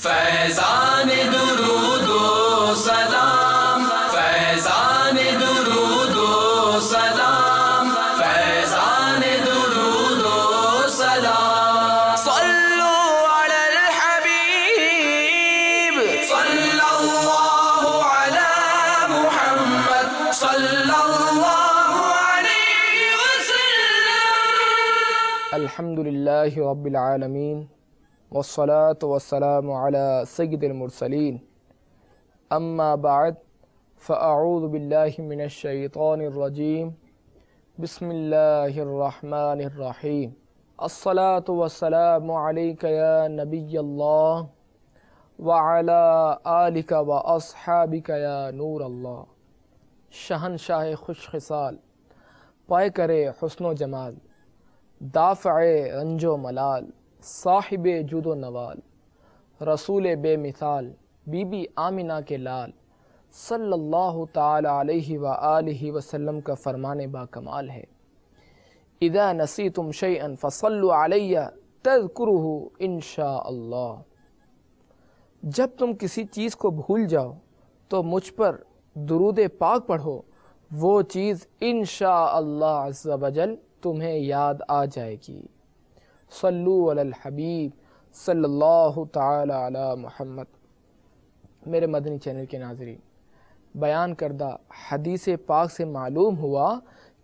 فیضان درود و سلام، فیضان درود و سلام، فیضان درود و سلام. صلو علی الحبیب صلی اللہ علی محمد صلی اللہ علیہ وسلم. الحمدللہ رب العالمین والصلاة والسلام على سید المرسلین. اما بعد فاعوذ باللہ من الشیطان الرجیم. بسم اللہ الرحمن الرحیم. الصلاة والسلام علیک یا نبی اللہ وعلی آلک واصحابک یا نور اللہ. شہنشاہ خوش خصال، پائے کرے حسن و جمال، دافع رنج و ملال، صاحب جود و نوال، رسول بے مثال، بی بی آمنہ کے لال، صلی اللہ تعالی علیہ وآلہ وسلم کا فرمان با کمال ہے. اذا نسیتم شیئا فصلوا علی تذکرہ انشاءاللہ. جب تم کسی چیز کو بھول جاؤ تو مجھ پر درود پاک پڑھو، وہ چیز انشاءاللہ عز و جل تمہیں یاد آ جائے گی. صلو علی الحبیب صلی اللہ تعالی علی محمد. میرے مدنی چینل کے ناظرین، بیان کردہ حدیث پاک سے معلوم ہوا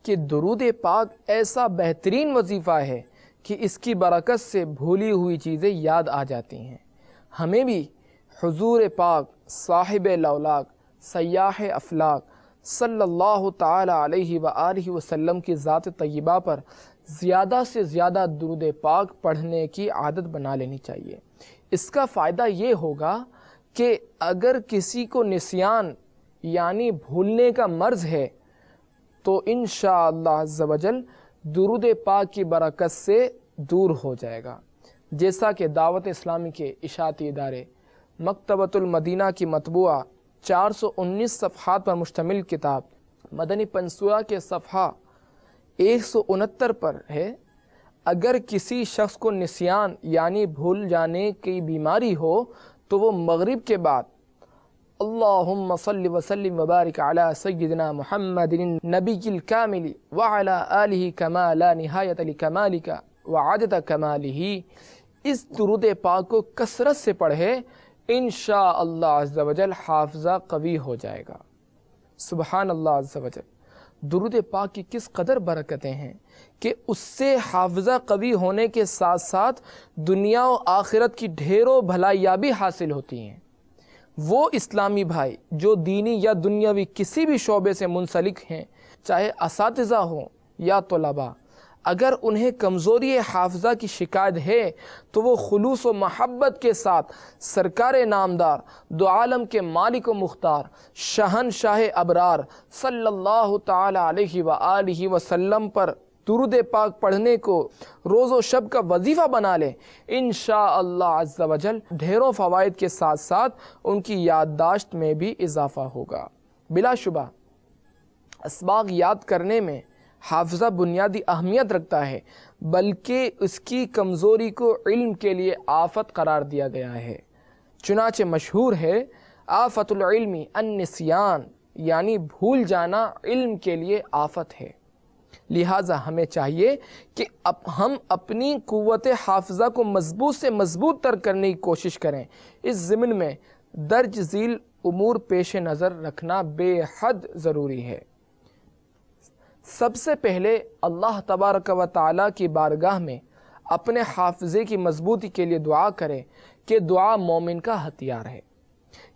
کہ درود پاک ایسا بہترین وظیفہ ہے کہ اس کی برکت سے بھولی ہوئی چیزیں یاد آ جاتی ہیں. ہمیں بھی حضور پاک صاحب لولاک سیاح افلاک صلی اللہ تعالی علیہ وآلہ وسلم کی ذات طیبہ پر زیادہ سے زیادہ درود پاک پڑھنے کی عادت بنا لینی چاہیے. اس کا فائدہ یہ ہوگا کہ اگر کسی کو نسیان یعنی بھولنے کا مرض ہے تو انشاءاللہ عز و جل درود پاک کی برکت سے دور ہو جائے گا. جیسا کہ دعوت اسلامی کے اشاعتی ادارے مکتبۃ المدینہ کی مطبوعہ 419 صفحات پر مشتمل کتاب مدنی پنسورہ کے صفحہ 169 پر ہے. اگر کسی شخص کو نسیان یعنی بھول جانے کی بیماری ہو تو وہ مغرب کے بعد اللہم صلی وسلم وبارک علی سیدنا محمد النبی الکامل وعلی آلہ کما لا نہایت لکمالک وعدد کمالہ، اس درود پاک کو کثرت سے پڑھے، انشاءاللہ عز و جل حافظہ قوی ہو جائے گا. سبحان اللہ عز و جل. درود پاک کی کس قدر برکتیں ہیں کہ اس سے حافظہ قوی ہونے کے ساتھ ساتھ دنیا و آخرت کی ڈھیروں بھلائیاں بھی حاصل ہوتی ہیں. وہ اسلامی بھائی جو دینی یا دنیاوی کسی بھی شعبے سے منسلک ہیں، چاہے اساتذہ ہوں یا طلباء، اگر انہیں کمزوری حافظہ کی شکایت ہے تو وہ خلوص و محبت کے ساتھ سرکار نامدار دو عالم کے مالک و مختار شہنشاہ ابرار صلی اللہ تعالی علیہ وآلہ وسلم پر درود پاک پڑھنے کو روز و شب کا وظیفہ بنا لیں. انشاءاللہ عز و جل ڈھیروں فوائد کے ساتھ ساتھ ان کی یادداشت میں بھی اضافہ ہوگا. بلا شبہ اسباغ یاد کرنے میں حافظہ بنیادی اہمیت رکھتا ہے، بلکہ اس کی کمزوری کو علم کے لیے آفت قرار دیا گیا ہے. چنانچہ مشہور ہے آفت العلم النسیان، یعنی بھول جانا علم کے لیے آفت ہے. لہٰذا ہمیں چاہیے کہ ہم اپنی قوت حافظہ کو مضبوط سے مضبوط تر کرنے کی کوشش کریں. اس ضمن میں درج ذیل امور پیش نظر رکھنا بے حد ضروری ہے. سب سے پہلے اللہ تبارک و تعالیٰ کی بارگاہ میں اپنے حافظے کی مضبوطی کے لیے دعا کریں کہ دعا مومن کا ہتھیار ہے.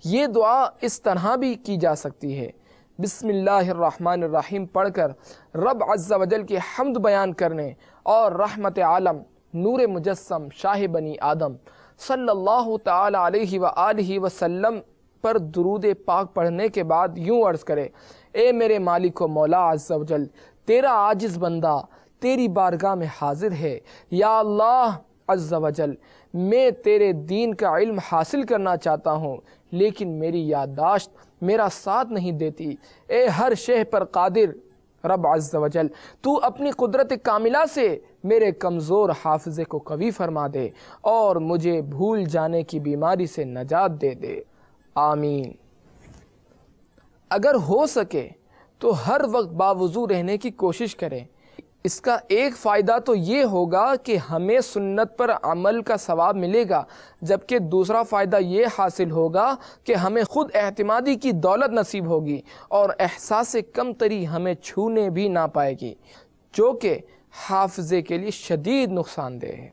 یہ دعا اس طرح بھی کی جا سکتی ہے: بسم اللہ الرحمن الرحیم پڑھ کر رب عز و جل کی حمد بیان کرنے اور رحمت عالم نور مجسم شاہ بنی آدم صلی اللہ تعالی علیہ وآلہ وسلم پر درود پاک پڑھنے کے بعد یوں عرض کرے: اے میرے مالک و مولا عز و جل، تیرا عاجز بندہ تیری بارگاہ میں حاضر ہے. یا اللہ عز و جل، میں تیرے دین کا علم حاصل کرنا چاہتا ہوں، لیکن میری یادداشت میرا ساتھ نہیں دیتی. اے ہر شے پر قادر رب عز و جل تو اپنی قدرت کاملہ سے میرے کمزور حافظے کو قوی فرما دے اور مجھے بھول جانے کی بیماری سے نجات دے دے، آمین۔ اگر ہو سکے تو ہر وقت باوضو رہنے کی کوشش کریں۔ اس کا ایک فائدہ تو یہ ہوگا کہ ہمیں سنت پر عمل کا ثواب ملے گا، جبکہ دوسرا فائدہ یہ حاصل ہوگا کہ ہمیں خود اعتمادی کی دولت نصیب ہوگی اور احساس کمتری ہمیں چھونے بھی نہ پائے گی، جو کہ حافظے کے لیے شدید نقصان دہ ہے۔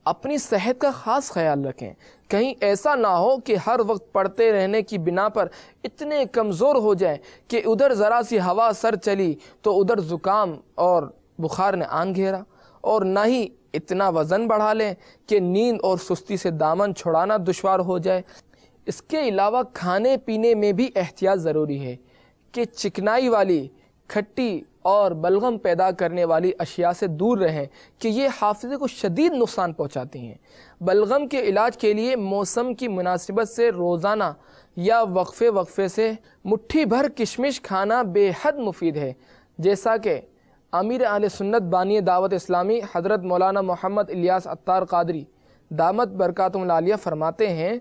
اپنی صحت کا خاص خیال رکھیں، کہیں ایسا نہ ہو کہ ہر وقت پڑھتے رہنے کی بنا پر اتنے کمزور ہو جائیں کہ ادھر ذرا سی ہوا سر چلی تو ادھر زکام اور بخار نے آن گھیرا، اور نہ ہی اتنا وزن بڑھا لیں کہ نیند اور سستی سے دامن چھڑانا دشوار ہو جائے۔ اس کے علاوہ کھانے پینے میں بھی احتیاط ضروری ہے کہ چکنائی والی، کھٹی اور بلغم پیدا کرنے والی اشیاء سے دور رہیں کہ یہ حافظے کو شدید نقصان پہنچاتی ہیں۔ بلغم کے علاج کے لیے موسم کی مناسبت سے روزانہ یا وقفے سے مٹھی بھر کشمش کھانا بے حد مفید ہے، جیسا کہ امیر اہل سنت بانی دعوت اسلامی حضرت مولانا محمد الیاس عطار قادری دامت برکاتہم العالیہ فرماتے ہیں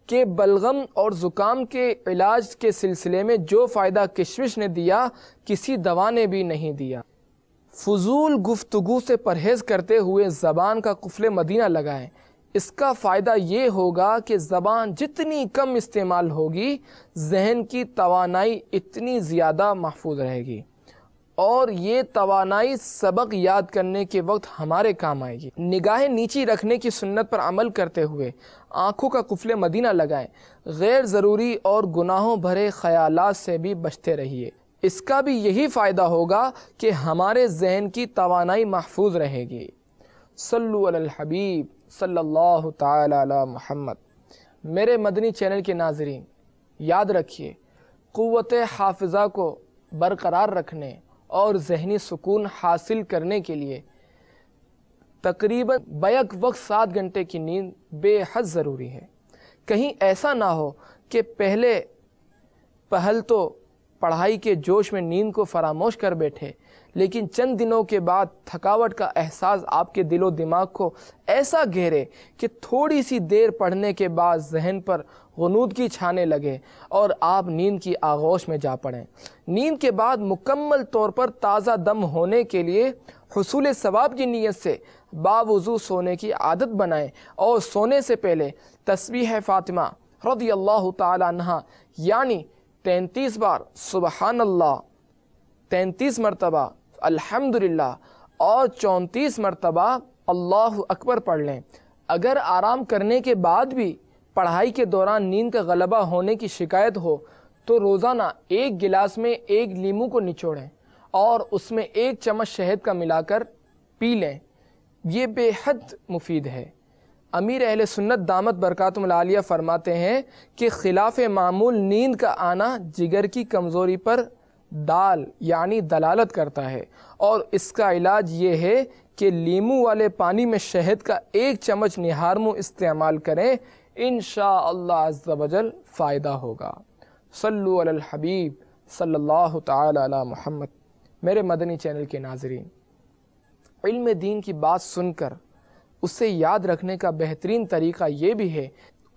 کہ بلغم اور زکام کے علاج کے سلسلے میں جو فائدہ کشمش نے دیا کسی دوا نے بھی نہیں دیا۔ فضول گفتگو سے پرہیز کرتے ہوئے زبان کا قفل مدینہ لگائیں۔ اس کا فائدہ یہ ہوگا کہ زبان جتنی کم استعمال ہوگی، ذہن کی توانائی اتنی زیادہ محفوظ رہے گی، اور یہ توانائی سبق یاد کرنے کے وقت ہمارے کام آئے گی۔ نگاہیں نیچی رکھنے کی سنت پر عمل کرتے ہوئے آنکھوں کا قفل مدینہ لگائیں۔ غیر ضروری اور گناہوں بھرے خیالات سے بھی بچتے رہیے۔ اس کا بھی یہی فائدہ ہوگا کہ ہمارے ذہن کی توانائی محفوظ رہے گی۔ صلو علی الحبیب صلی اللہ تعالی علی محمد۔ میرے مدنی چینل کے ناظرین، یاد رکھیے، قوت حافظہ کو برقرار رکھنے اور ذہنی سکون حاصل کرنے کے لیے تقریباً بیک وقت 7 گھنٹے کی نیند بے حد ضروری ہے۔ کہیں ایسا نہ ہو کہ پہل تو پڑھائی کے جوش میں نیند کو فراموش کر بیٹھے، لیکن چند دنوں کے بعد تھکاوٹ کا احساس آپ کے دل و دماغ کو ایسا گھیرے کہ تھوڑی سی دیر پڑھنے کے بعد ذہن پر غنودگی چھانے لگے اور آپ نیند کی آغوش میں جا پڑیں۔ نیند کے بعد مکمل طور پر تازہ دم ہونے کے لیے حصول ثواب کی نیت سے باوضو سونے کی عادت بنائیں، اور سونے سے پہلے تسبیح فاطمہ رضی اللہ تعالی عنہ یعنی 33 بار سبحان اللہ، 33 مرتبہ الحمدللہ اور 34 مرتبہ اللہ اکبر پڑھ لیں۔ اگر آرام کرنے کے بعد بھی پڑھائی کے دوران نیند کا غلبہ ہونے کی شکایت ہو تو روزانہ 1 گلاس میں 1 لیمو کو نچوڑیں اور اس میں 1 چمچ شہد کا ملا کر پی لیں۔ یہ بے حد مفید ہے۔ امیر اہل سنت دامت برکاتہم العالیہ فرماتے ہیں کہ خلاف معمول نیند کا آنا جگر کی کمزوری پر یعنی دلالت کرتا ہے، اور اس کا علاج یہ ہے کہ لیمو والے پانی میں شہد کا 1 چمچ نہارمو استعمال کریں، انشاءاللہ عز و جل فائدہ ہوگا۔ صلو علی الحبیب صلی اللہ تعالی علی محمد۔ میرے مدنی چینل کے ناظرین، علم دین کی بات سن کر اسے یاد رکھنے کا بہترین طریقہ یہ بھی ہے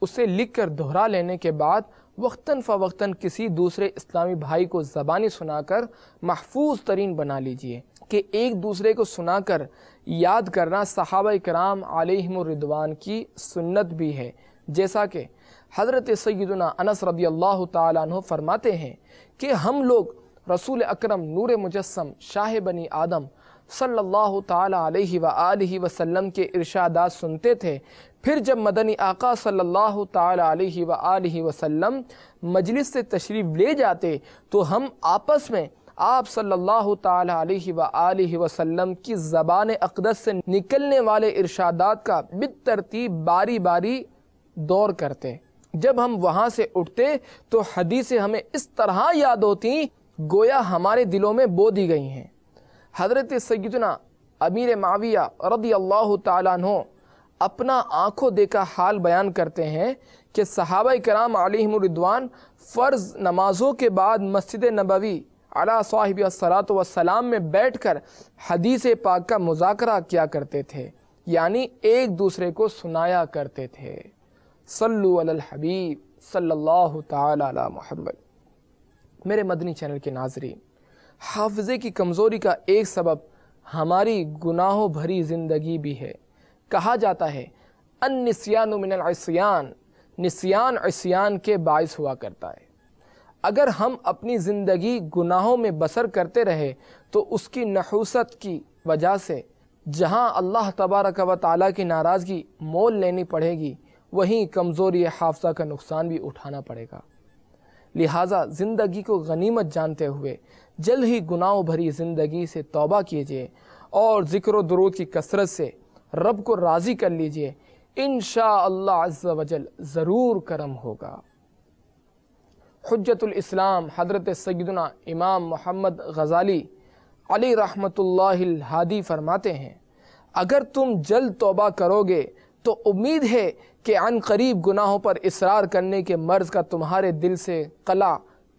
اسے لکھ کر دہرا لینے کے بعد وقتاً فوقتاً کسی دوسرے اسلامی بھائی کو زبانی سنا کر محفوظ ترین بنا لیجئے، کہ ایک دوسرے کو سنا کر یاد کرنا صحابہ کرام علیہم الرضوان کی سنت بھی ہے، جیسا کہ حضرت سیدنا انس رضی اللہ تعالیٰ عنہ فرماتے ہیں کہ ہم لوگ رسول اکرم نور مجسم شاہ بنی آدم صلی اللہ تعالیٰ علیہ وآلہ وسلم کے ارشادات سنتے تھے، پھر جب مدنی آقا صلی اللہ تعالیٰ علیہ وآلہ وسلم مجلس سے تشریف لے جاتے تو ہم آپس میں آپ صلی اللہ تعالیٰ علیہ وآلہ وسلم کی زبان اقدس سے نکلنے والے ارشادات کا بالترتیب باری باری دور کرتے۔ جب ہم وہاں سے اٹھتے تو حدیثیں ہمیں اس طرح یاد ہوتی گویا ہمارے دلوں میں بو دی گئی ہیں۔ حضرت سیدنا امیر معاویہ رضی اللہ تعالیٰ عنہ اپنا آنکھوں دیکھا حال بیان کرتے ہیں کہ صحابہ کرام علیہم الرضوان فرض نمازوں کے بعد مسجد نبوی علی صاحب الصلاۃ والسلام میں بیٹھ کر حدیث پاک کا مذاکرہ کیا کرتے تھے، یعنی ایک دوسرے کو سنایا کرتے تھے۔ صلو علی الحبیب صلی اللہ تعالی علی محمد۔ میرے مدنی چینل کے ناظرین، حافظے کی کمزوری کا ایک سبب ہماری گناہوں بھری زندگی بھی ہے۔ کہا جاتا ہے النسیان من العصیان، نسیان عصیان کے باعث ہوا کرتا ہے۔ اگر ہم اپنی زندگی گناہوں میں بسر کرتے رہے تو اس کی نحوست کی وجہ سے جہاں اللہ تبارک و تعالیٰ کی ناراضگی مول لینی پڑے گی، وہیں کمزوری حافظہ کا نقصان بھی اٹھانا پڑے گا۔ لہٰذا زندگی کو غنیمت جانتے ہوئے جلد ہی گناہوں بھری زندگی سے توبہ کیجیے اور ذکر و درود کی کثرت سے رب کو راضی کر لیجیے، انشاءاللہ عز و جل ضرور کرم ہوگا۔ حجت الاسلام حضرت سیدنا امام محمد غزالی علی رحمۃ اللہ الہادی فرماتے ہیں، اگر تم جلد توبہ کرو گے تو امید ہے کہ عن قریب گناہوں پر اصرار کرنے کے مرض کا تمہارے دل سے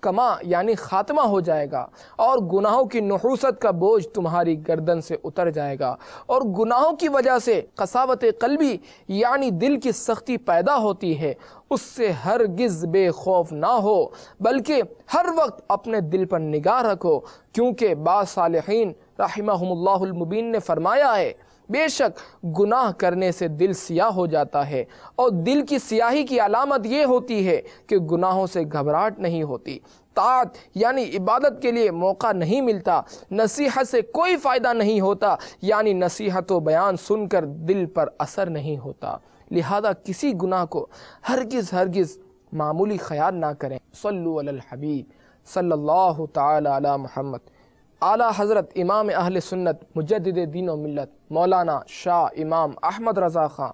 کما یعنی خاتمہ ہو جائے گا، اور گناہوں کی نحوست کا بوجھ تمہاری گردن سے اتر جائے گا، اور گناہوں کی وجہ سے قساوت قلبی یعنی دل کی سختی پیدا ہوتی ہے، اس سے ہرگز بے خوف نہ ہو، بلکہ ہر وقت اپنے دل پر نگاہ رکھو، کیونکہ بعض صالحین رحمہم اللہ المبین نے فرمایا ہے، بے شک گناہ کرنے سے دل سیاہ ہو جاتا ہے، اور دل کی سیاہی کی علامت یہ ہوتی ہے کہ گناہوں سے گھبراہٹ نہیں ہوتی، طاعت یعنی عبادت کے لیے موقع نہیں ملتا، نصیحت سے کوئی فائدہ نہیں ہوتا یعنی نصیحت و بیان سن کر دل پر اثر نہیں ہوتا۔ لہذا کسی گناہ کو ہرگز معمولی خیال نہ کریں۔ صلو علی الحبیب صلی اللہ تعالی علی محمد۔ اعلی حضرت امام اہل سنت مجدد دین و ملت مولانا شاہ امام احمد رضا خان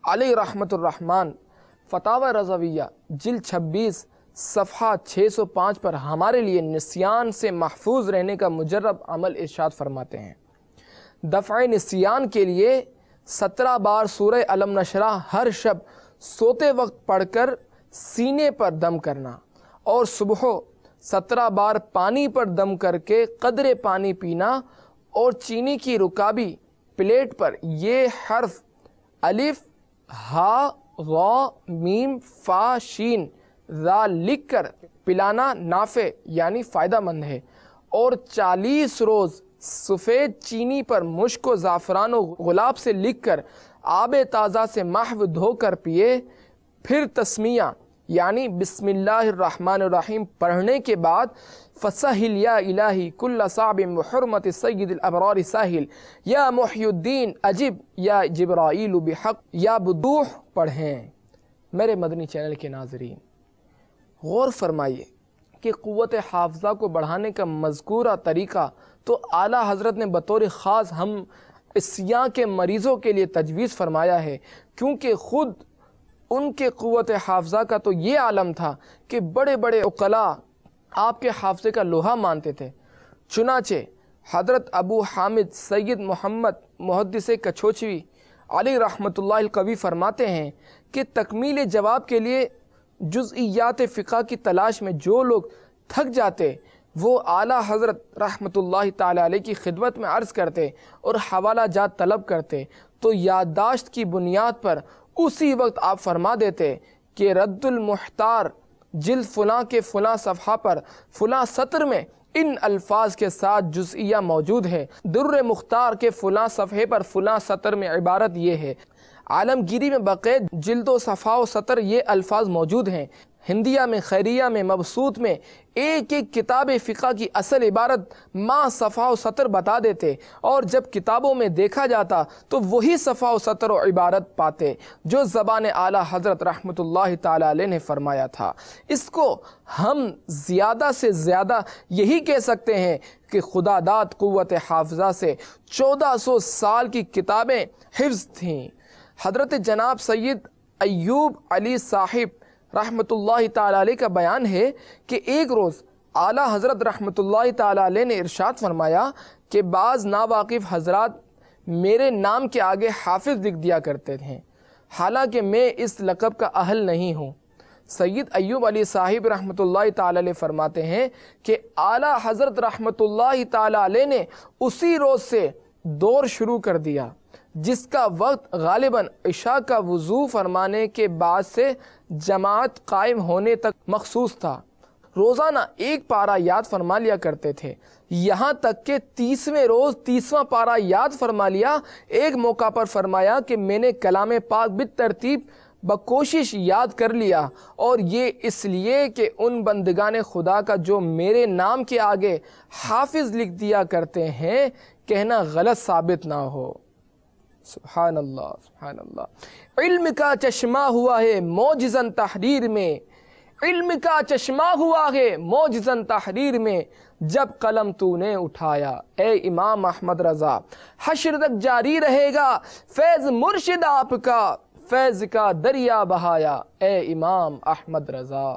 علیہ رحمت الرحمن فتاوی رضویہ جلد 26 صفحہ 605 پر ہمارے لیے نسیان سے محفوظ رہنے کا مجرب عمل ارشاد فرماتے ہیں۔ دفع نسیان کے لیے 17 بار سورہ علم نشرہ ہر شب سوتے وقت پڑھ کر سینے پر دم کرنا، اور صبح 17 بار پانی پر دم کر کے قدر پانی پینا، اور چینی کی رکابی پلیٹ پر یہ حرف الف ہا غا میم فا شین ذا لکھ کر پلانا نافع یعنی فائدہ مند ہے، اور 40 روز سفید چینی پر مشک و زعفران و گلاب سے لکھ کر آب تازہ سے محو دھو کر پیے۔ پھر تسمیہ یعنی بسم اللہ الرحمن الرحیم پڑھنے کے بعد فسہل یا الہی کل صعب بحرمت سید الابرار ساحل یا محی الدین عجب یا جبرائیل بحق یا بدوح پڑھیں۔ میرے مدنی چینل کے ناظرین، غور فرمائیے کہ قوت حافظہ کو بڑھانے کا مذکورہ طریقہ تو اعلیٰ حضرت نے بطور خاص ہم عصیاں کے مریضوں کے لیے تجویز فرمایا ہے، کیونکہ خود ان کے قوت حافظہ کا تو یہ عالم تھا کہ بڑے بڑے عقلاء آپ کے حافظے کا لوہا مانتے تھے۔ چنانچہ حضرت ابو حامد سید محمد محدث کچھوچوی علی رحمۃ اللہ القوی فرماتے ہیں کہ تکمیل جواب کے لیے جزئیات فقہ کی تلاش میں جو لوگ تھک جاتے وہ اعلیٰ حضرت رحمۃ اللہ تعالی علیہ کی خدمت میں عرض کرتے اور حوالہ جات طلب کرتے، تو یادداشت کی بنیاد پر اسی وقت آپ فرما دیتے کہ رد المحتار جلد فلاں کے فلاں صفحہ پر فلاں سطر میں ان الفاظ کے ساتھ جزئیہ موجود ہے، در مختار کے فلاں صفحے پر فلاں سطر میں عبارت یہ ہے، عالمگیری میں بقید جلد و صفحہ و سطر یہ الفاظ موجود ہیں، ہندیہ میں، خیریہ میں، مبسوط میں ایک ایک کتاب فقہ کی اصل عبارت ماں صفحہ و سطر بتا دیتے، اور جب کتابوں میں دیکھا جاتا تو وہی صفحہ و سطر و عبارت پاتے جو زبان اعلیٰ حضرت رحمۃ اللہ تعالی علیہ نے فرمایا تھا۔ اس کو ہم زیادہ سے زیادہ یہی کہہ سکتے ہیں کہ خدا داد قوت حافظہ سے 1400 سال کی کتابیں حفظ تھیں۔ حضرت جناب سید ایوب علی صاحب رحمۃ اللہ تعالی علیہ کا بیان ہے کہ ایک روز اعلیٰ حضرت رحمۃ اللہ تعالی علیہ نے ارشاد فرمایا کہ بعض ناواقف حضرات میرے نام کے آگے حافظ لکھ دیا کرتے تھے، حالانکہ میں اس لقب کا اہل نہیں ہوں۔ سید ایوب علی صاحب رحمۃ اللہ تعالی علیہ فرماتے ہیں کہ اعلیٰ حضرت رحمۃ اللہ تعالی علیہ نے اسی روز سے دور شروع کر دیا جس کا وقت غالباً عشاء کا وضو فرمانے کے بعد سے جماعت قائم ہونے تک مخصوص تھا۔ روزانہ ایک پارہ یاد فرما لیا کرتے تھے، یہاں تک کہ 30ویں روز 30واں پارہ یاد فرما لیا۔ ایک موقع پر فرمایا کہ میں نے کلام پاک بالترتیب بکوشش یاد کر لیا، اور یہ اس لیے کہ ان بندگان خدا کا جو میرے نام کے آگے حافظ لکھ دیا کرتے ہیں کہنا غلط ثابت نہ ہو۔ سبحان اللہ سبحان اللہ۔ علم کا چشمہ ہوا ہے معجزاً تحریر میں، علم کا چشمہ ہوا ہے معجزاً تحریر میں، جب قلم تو نے اٹھایا اے امام احمد رضا، حشر تک جاری رہے گا فیض مرشد آپ کا، فیض کا دریا بہایا اے امام احمد رضا۔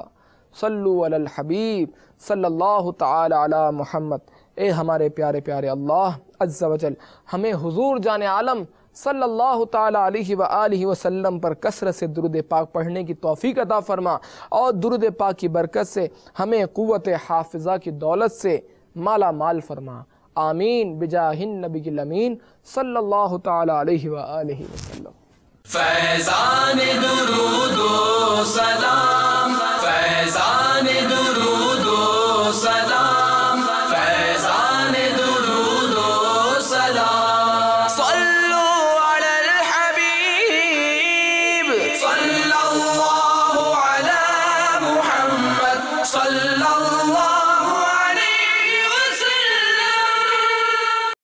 صلو علی الحبیب صلی اللہ تعالی علی محمد۔ اے ہمارے پیارے پیارے اللہ عز و جل ہمیں حضور جان عالم صلی اللہ تعالی علیہ وآلہ وسلم پر کثرت سے درود پاک پڑھنے کی توفیق عطا فرما، اور درود پاک کی برکت سے ہمیں قوت حافظہ کی دولت سے مالا مال فرما، آمین بجاہ النبی الامین صلی اللہ تعالی علیہ وآلہ وسلم۔ فیضان درود و سلام